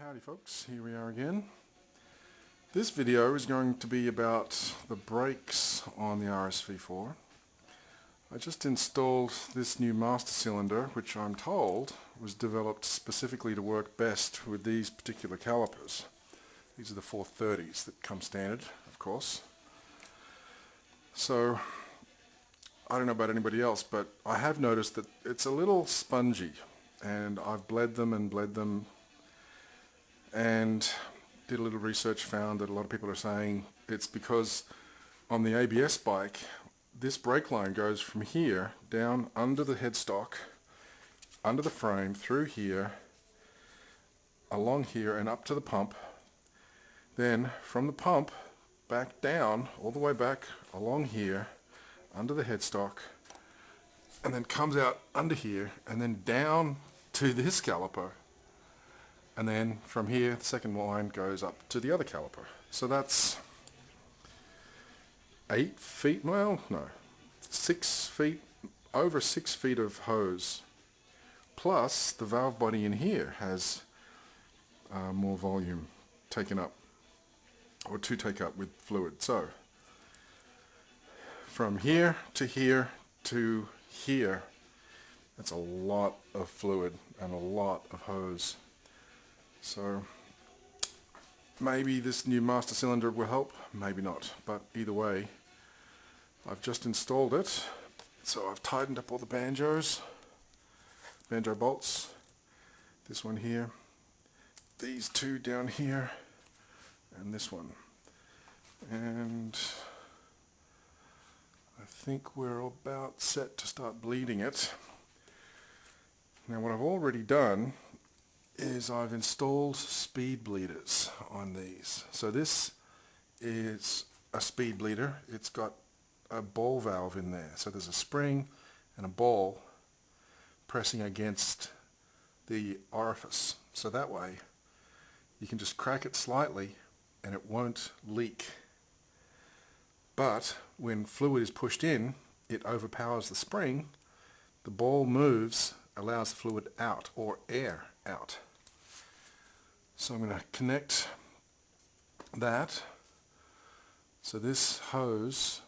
Howdy folks, here we are again. This video is going to be about the brakes on the RSV4. I just installed this new master cylinder, which I'm told was developed specifically to work best with these particular calipers. These are the 430s that come standard, of course. So, I don't know about anybody else, but I have noticed that it's a little spongy, and I've bled them and did a little research, found that a lot of people are saying it's because on the ABS bike this brake line goes from here down under the headstock, under the frame, through here, along here and up to the pump, then from the pump back down, all the way back along here under the headstock, and then comes out under here and then down to this caliper. And then from here, the second line goes up to the other caliper. So that's 8 feet, well, no, 6 feet, over 6 feet of hose. Plus, the valve body in here has more volume taken up, or to take up with fluid. So, from here to here to here, that's a lot of fluid and a lot of hose. So maybe this new master cylinder will help, maybe not, but either way I've just installed it. So I've tightened up all the banjo bolts, this one here, these two down here, and this one, and I think we're about set to start bleeding it. Now what I've already done is I've installed speed bleeders on these. So this is a speed bleeder. It's got a ball valve in there. So there's a spring and a ball pressing against the orifice. So that way you can just crack it slightly and it won't leak. But when fluid is pushed in, it overpowers the spring, the ball moves, allows the fluid out, or air out. So I'm going to connect that. So this hose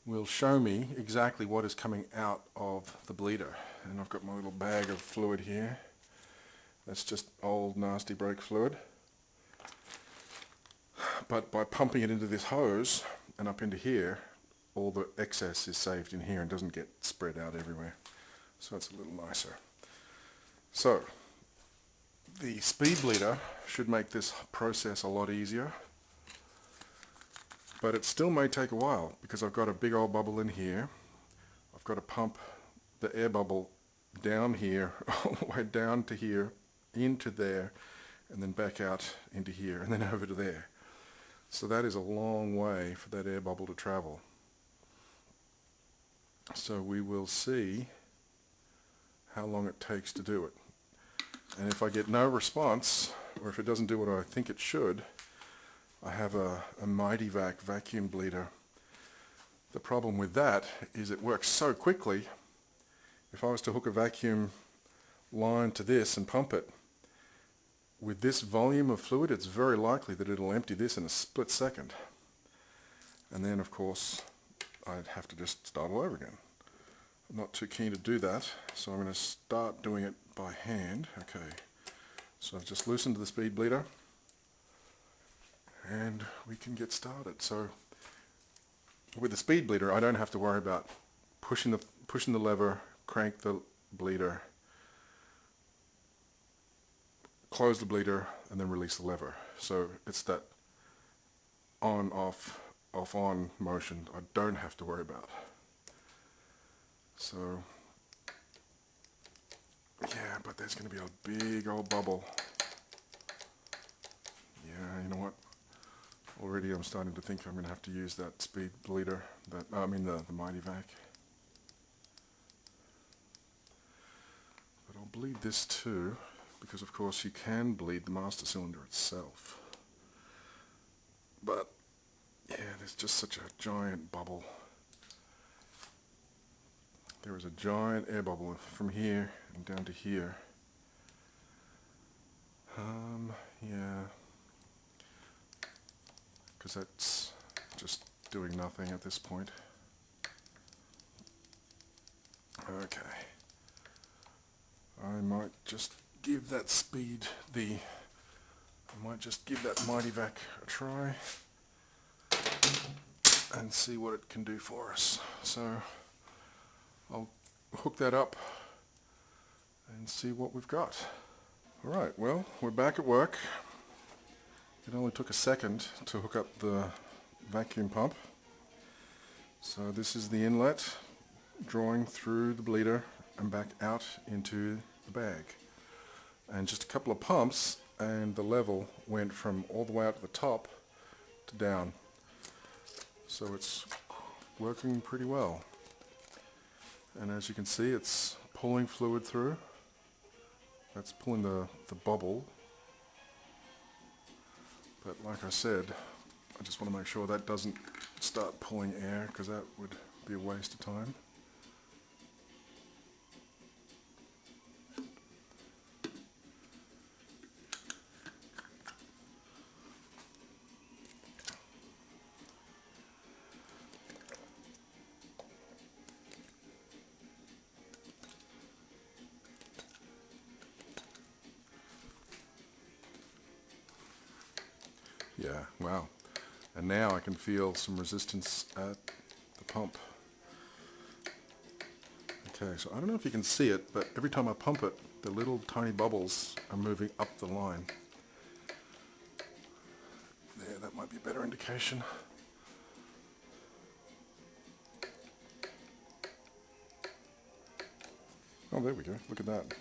will show me exactly what is coming out of the bleeder. And I've got my little bag of fluid here. That's just old nasty brake fluid. But by pumping it into this hose and up into here, all the excess is saved in here and doesn't get spread out everywhere. So it's a little nicer. So the speed bleeder should make this process a lot easier, but it still may take a while because I've got a big old bubble in here. I've got to pump the air bubble down here, all the way down to here, into there, and then back out into here, and then over to there. So that is a long way for that air bubble to travel. So we will see how long it takes to do it. And if I get no response, or if it doesn't do what I think it should, I have a MightyVac vacuum bleeder. The problem with that is it works so quickly. If I was to hook a vacuum line to this and pump it, with this volume of fluid, it's very likely that it'll empty this in a split second. And then, of course, I'd have to just start all over again. I'm not too keen to do that, so I'm going to start doing it by hand. Okay, so I've just loosened the speed bleeder and we can get started. So with the speed bleeder I don't have to worry about pushing the lever, crank the bleeder, close the bleeder and then release the lever. So it's that on, off, off, on motion I don't have to worry about. So, yeah, but there's going to be a big old bubble. Yeah, you know what? Already I'm starting to think I'm going to have to use that speed bleeder, the MightyVac. But I'll bleed this too, because of course you can bleed the master cylinder itself. But, yeah, there's just such a giant bubble. There is a giant air bubble from here and down to here. because that's just doing nothing at this point. Okay. I might just give that speed I might just give that Mighty Vac a try and see what it can do for us. So I'll hook that up and see what we've got. Alright, well, we're back at work. It only took a second to hook up the vacuum pump. So this is the inlet drawing through the bleeder and back out into the bag. And just a couple of pumps and the level went from all the way out to the top to down. So it's working pretty well. And as you can see, it's pulling fluid through. That's pulling the bubble. But like I said, I just want to make sure that doesn't start pulling air, because that would be a waste of time. Yeah, wow. And now I can feel some resistance at the pump. Okay, so I don't know if you can see it, but every time I pump it, the little tiny bubbles are moving up the line. There, that might be a better indication. Oh, there we go. Look at that.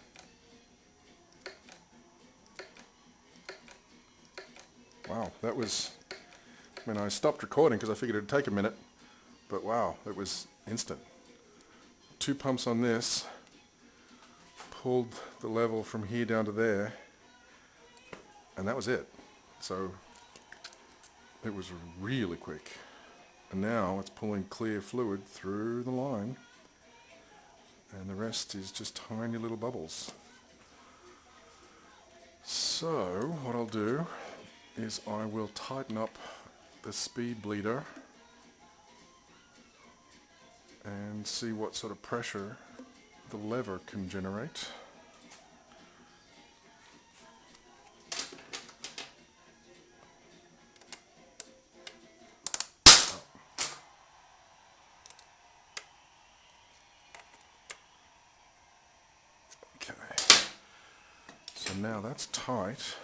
Wow, that was... I mean, I stopped recording because I figured it'd take a minute, but wow, it was instant. 2 pumps on this, pulled the level from here down to there, and that was it. So it was really quick. And now it's pulling clear fluid through the line, and the rest is just tiny little bubbles. So what I'll do is I will tighten up the speed bleeder and see what sort of pressure the lever can generate. Okay, so now that's tight.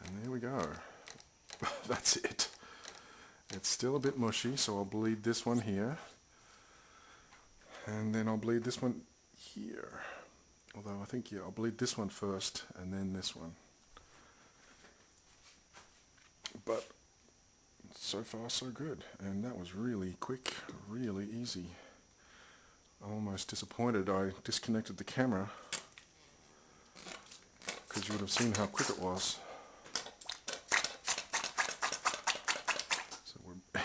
And there we go. That's it. It's still a bit mushy, so I'll bleed this one here. And then I'll bleed this one here. Although I think, yeah, I'll bleed this one first and then this one. But so far so good. And that was really quick, really easy. I'm almost disappointed I disconnected the camera, because you would have seen how quick it was.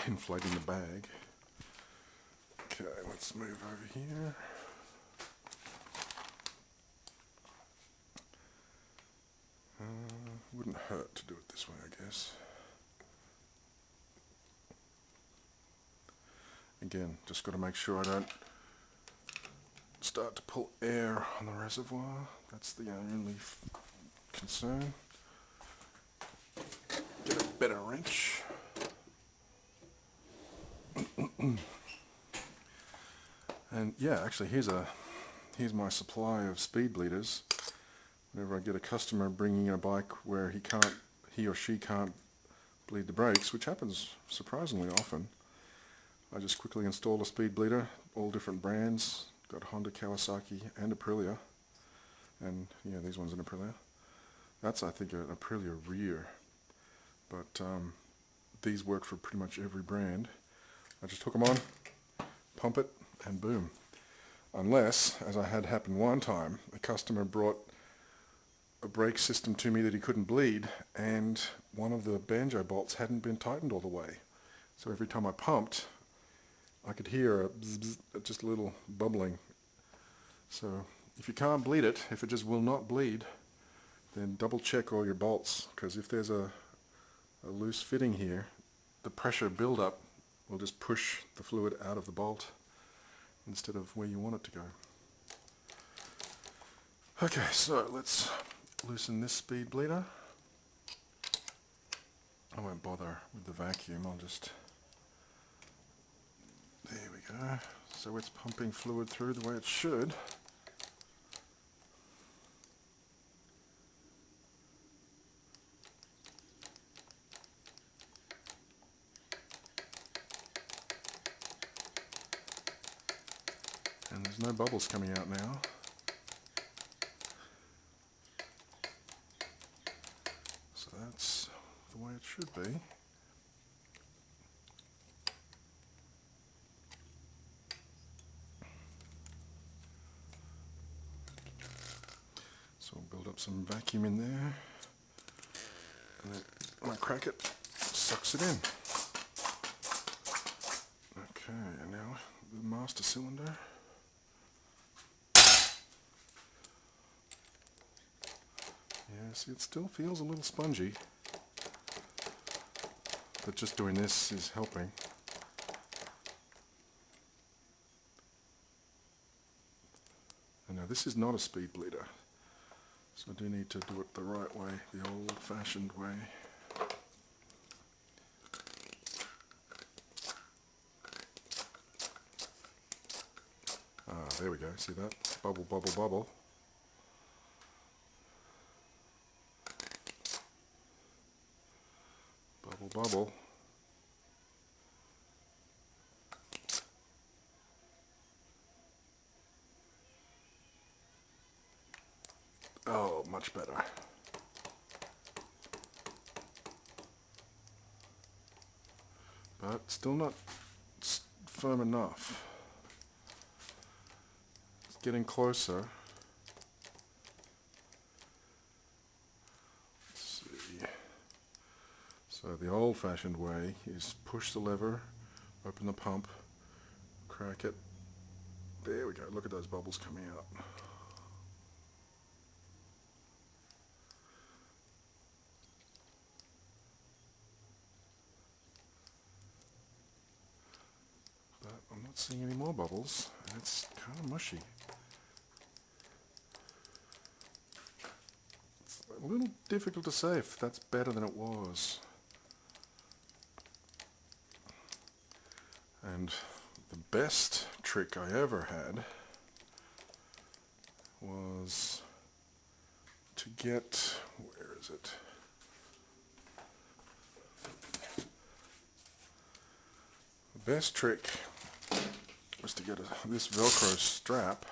Inflating the bag. Okay, let's move over here. Wouldn't hurt to do it this way, I guess. Again, just got to make sure I don't start to pull air on the reservoir. That's the only concern. Get a better wrench. And yeah, actually here's my supply of speed bleeders. Whenever I get a customer bringing in a bike where he or she can't bleed the brakes, which happens surprisingly often, I just quickly install a speed bleeder, all different brands. Got Honda, Kawasaki and Aprilia, and yeah, these ones in Aprilia. That's, I think, an Aprilia rear, but these work for pretty much every brand. I just hook them on, pump it, and boom. Unless, as I had happen one time, a customer brought a brake system to me that he couldn't bleed, and one of the banjo bolts hadn't been tightened all the way. So every time I pumped, I could hear a bzz, bzz, just a little bubbling. So if you can't bleed it, if it just will not bleed, then double check all your bolts, because if there's a loose fitting here, the pressure buildup will just push the fluid out of the bolt instead of where you want it to go. Okay, so let's loosen this speed bleeder. I won't bother with the vacuum, I'll just... There we go. So it's pumping fluid through the way it should. And there's no bubbles coming out now. So that's the way it should be. So we'll build up some vacuum in there, and then when I crack it, sucks it in. Okay, and now the master cylinder. Yeah, see, it still feels a little spongy, but just doing this is helping. And now this is not a speed bleeder, so I do need to do it the right way, the old-fashioned way. Ah, there we go, see that? Bubble, bubble, bubble. Bubble, bubble. Oh, much better. But still not firm enough. It's getting closer. Let's see. So the old-fashioned way is push the lever, open the pump, crack it. There we go. Look at those bubbles coming out. But I'm not seeing any more bubbles, and it's kind of mushy. It's a little difficult to say if that's better than it was. And the best trick I ever had was to get, where is it? The best trick was to get this Velcro strap,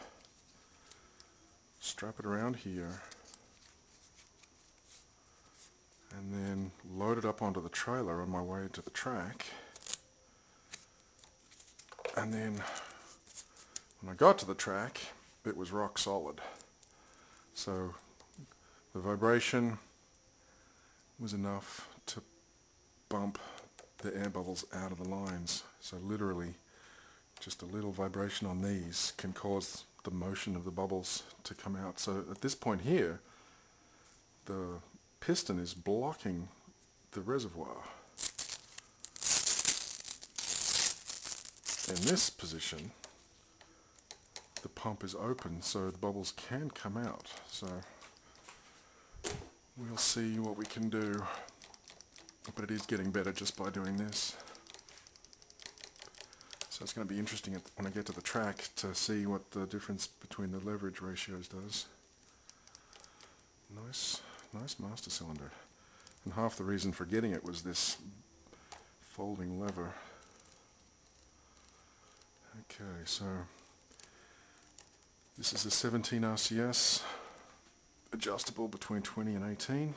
strap it around here, and then load it up onto the trailer on my way to the track. And then when I got to the track, it was rock solid. So the vibration was enough to bump the air bubbles out of the lines. So literally, just a little vibration on these can cause the motion of the bubbles to come out. So at this point here, the piston is blocking the reservoir. In this position, the pump is open, so the bubbles can come out. So we'll see what we can do, but it is getting better just by doing this. So it's going to be interesting when I get to the track to see what the difference between the leverage ratios does. Nice master cylinder. And half the reason for getting it was this folding lever. Okay, so this is a 17 RCS, adjustable between 20 and 18.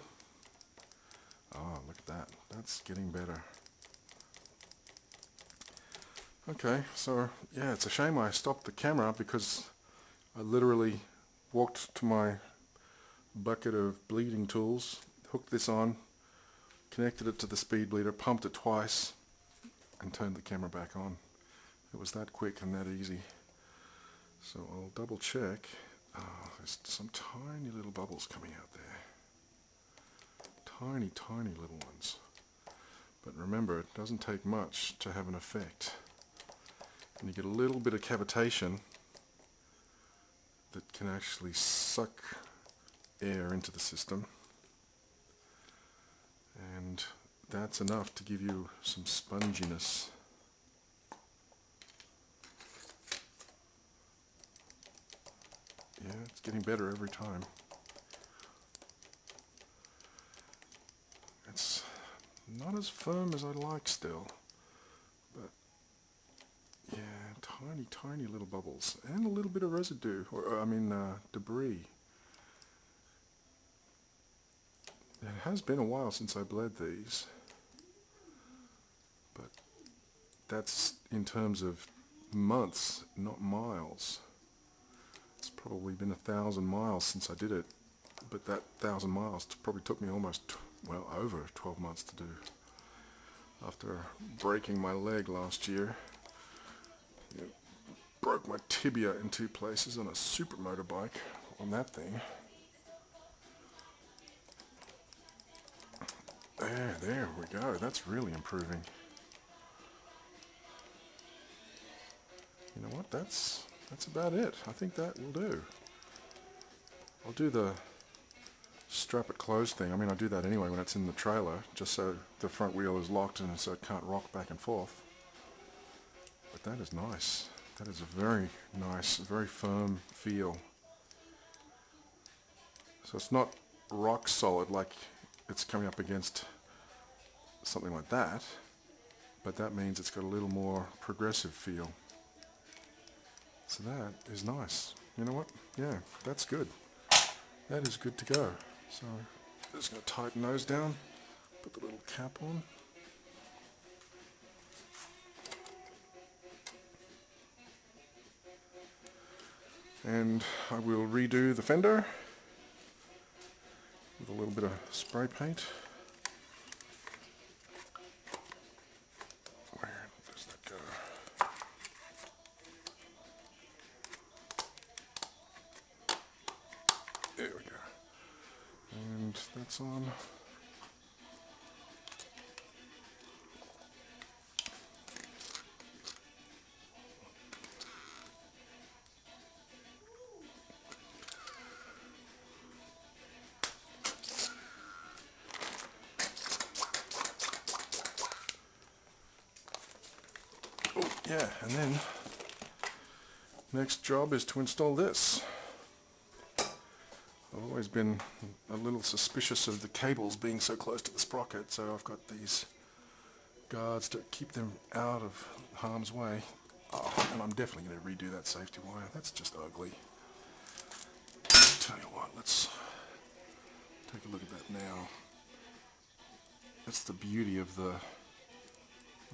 Oh, look at that. That's getting better. Okay, so yeah, it's a shame I stopped the camera because I literally walked to my bucket of bleeding tools, hooked this on, connected it to the speed bleeder, pumped it twice, and turned the camera back on. It was that quick and that easy. So I'll double check. Oh, there's some tiny little bubbles coming out there. tiny, tiny little ones. But remember, it doesn't take much to have an effect. And you get a little bit of cavitation that can actually suck air into the system. And that's enough to give you some sponginess. Yeah, it's getting better every time. It's not as firm as I like still, but yeah, tiny, tiny little bubbles and a little bit of residue, or debris. It has been a while since I bled these, but that's in terms of months, not miles. It's probably been 1,000 miles since I did it, but that 1,000 miles probably took me almost, over 12 months to do. After breaking my leg last year, broke my tibia in 2 places on a super motorbike on that thing. There we go. That's really improving. You know what? That's about it. I think that will do. I'll do the strap it closed thing. I mean, I do that anyway when it's in the trailer, just so the front wheel is locked and so it can't rock back and forth. But that is nice. That is a very nice, very firm feel. So it's not rock solid like it's coming up against something like that, but that means it's got a little more progressive feel. So that is nice. You know what? Yeah, that's good. That is good to go. So I'm just going to tighten those down, put the little cap on. And I will redo the fender with a little bit of spray paint. Where does that go? There we go. And that's on. Yeah, and then next job is to install this. I've always been a little suspicious of the cables being so close to the sprocket, so I've got these guards to keep them out of harm's way. Oh, and I'm definitely going to redo that safety wire. That's just ugly. Tell you what, let's take a look at that now. That's the beauty of the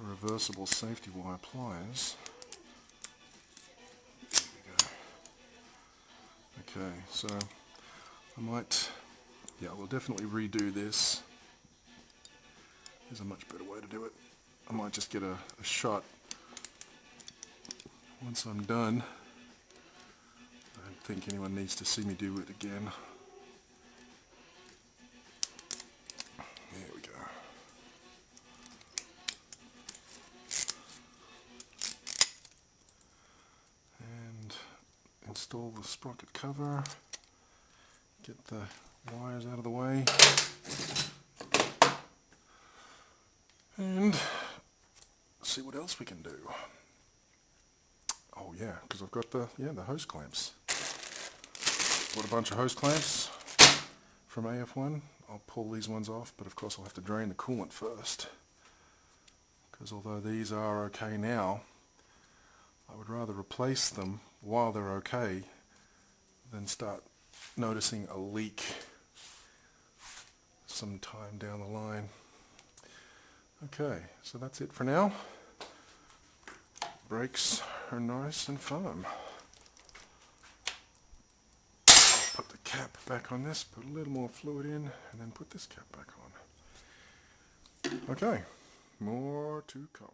reversible safety wire pliers. There we go. Okay, so I will definitely redo this. There's a much better way to do it. I might just get a shot once I'm done. I don't think anyone needs to see me do it again. There we go. And install the sprocket cover. Get the wires out of the way. And see what else we can do. Oh yeah, because I've got the hose clamps. Bought a bunch of hose clamps from AF1. I'll pull these ones off, but of course I'll have to drain the coolant first. Because although these are okay now, I would rather replace them while they're okay than start noticing a leak sometime down the line. Okay, so that's it for now. Brakes are nice and firm. I'll put the cap back on this, put a little more fluid in, and then put this cap back on. Okay, more to come.